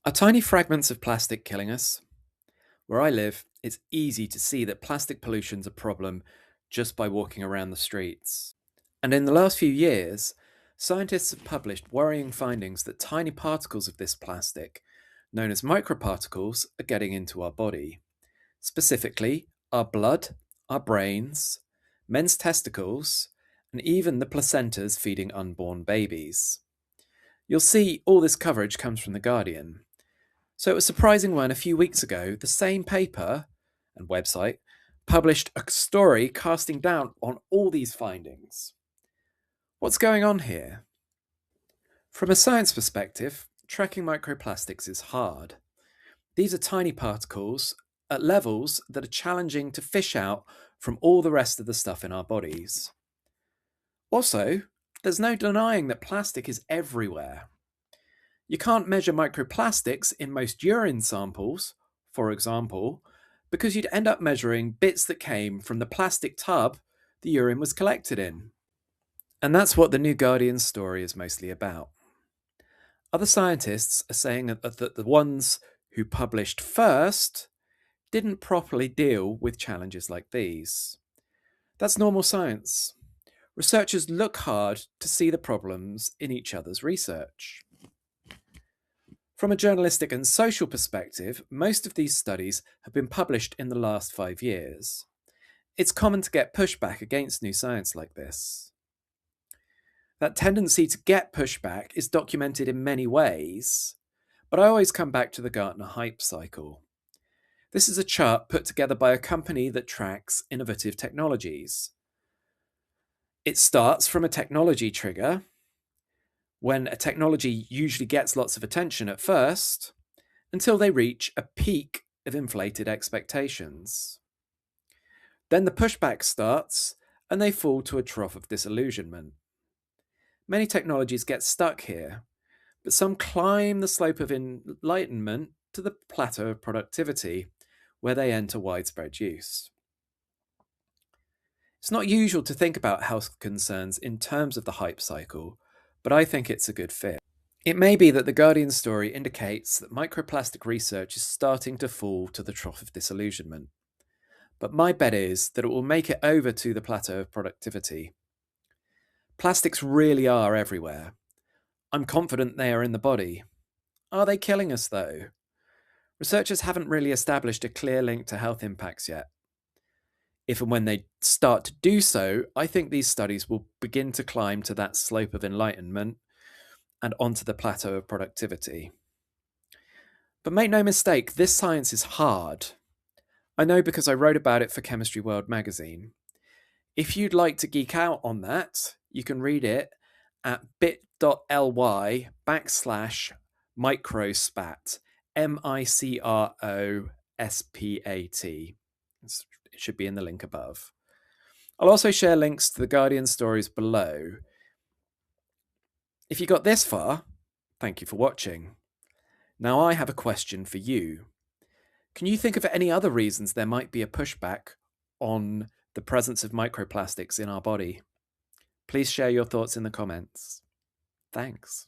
Are tiny fragments of plastic killing us? Where I live, it's easy to see that plastic pollution's a problem just by walking around the streets. And in the last few years, scientists have published worrying findings that tiny particles of this plastic, known as microparticles, are getting into our body. Specifically, our blood, our brains, men's testicles, and even the placentas feeding unborn babies. You'll see all this coverage comes from The Guardian. So it was surprising when a few weeks ago, the same paper and website published a story casting doubt on all these findings. What's going on here? From a science perspective, tracking microplastics is hard. These are tiny particles at levels that are challenging to fish out from all the rest of the stuff in our bodies. Also, there's no denying that plastic is everywhere. You can't measure microplastics in most urine samples, for example, because you'd end up measuring bits that came from the plastic tub the urine was collected in. And that's what the New Guardian story is mostly about. Other scientists are saying that the ones who published first didn't properly deal with challenges like these. That's normal science. Researchers look hard to see the problems in each other's research. From a journalistic and social perspective, most of these studies have been published in the last 5 years. It's common to get pushback against new science like this. That tendency to get pushback is documented in many ways, but I always come back to the Gartner hype cycle. This is a chart put together by a company that tracks innovative technologies. It starts from a technology trigger, when a technology usually gets lots of attention at first, until they reach a peak of inflated expectations. Then the pushback starts, and they fall to a trough of disillusionment. Many technologies get stuck here, but some climb the slope of enlightenment to the plateau of productivity, where they enter widespread use. It's not usual to think about health concerns in terms of the hype cycle, but I think it's a good fit. It may be that the Guardian story indicates that microplastic research is starting to fall to the trough of disillusionment, but my bet is that it will make it over to the plateau of productivity. Plastics really are everywhere. I'm confident they are in the body. Are they killing us, though? Researchers haven't really established a clear link to health impacts yet. If and when they start to do so, I think these studies will begin to climb to that slope of enlightenment and onto the plateau of productivity. But make no mistake, this science is hard. I know because I wrote about it for Chemistry World magazine. If you'd like to geek out on that, you can read it at bit.ly/microspat, MICROSPAT. It should be in the link above. I'll also share links to the Guardian stories below. If you got this far, thank you for watching. Now I have a question for you. Can you think of any other reasons there might be a pushback on the presence of microplastics in our body? Please share your thoughts in the comments. Thanks.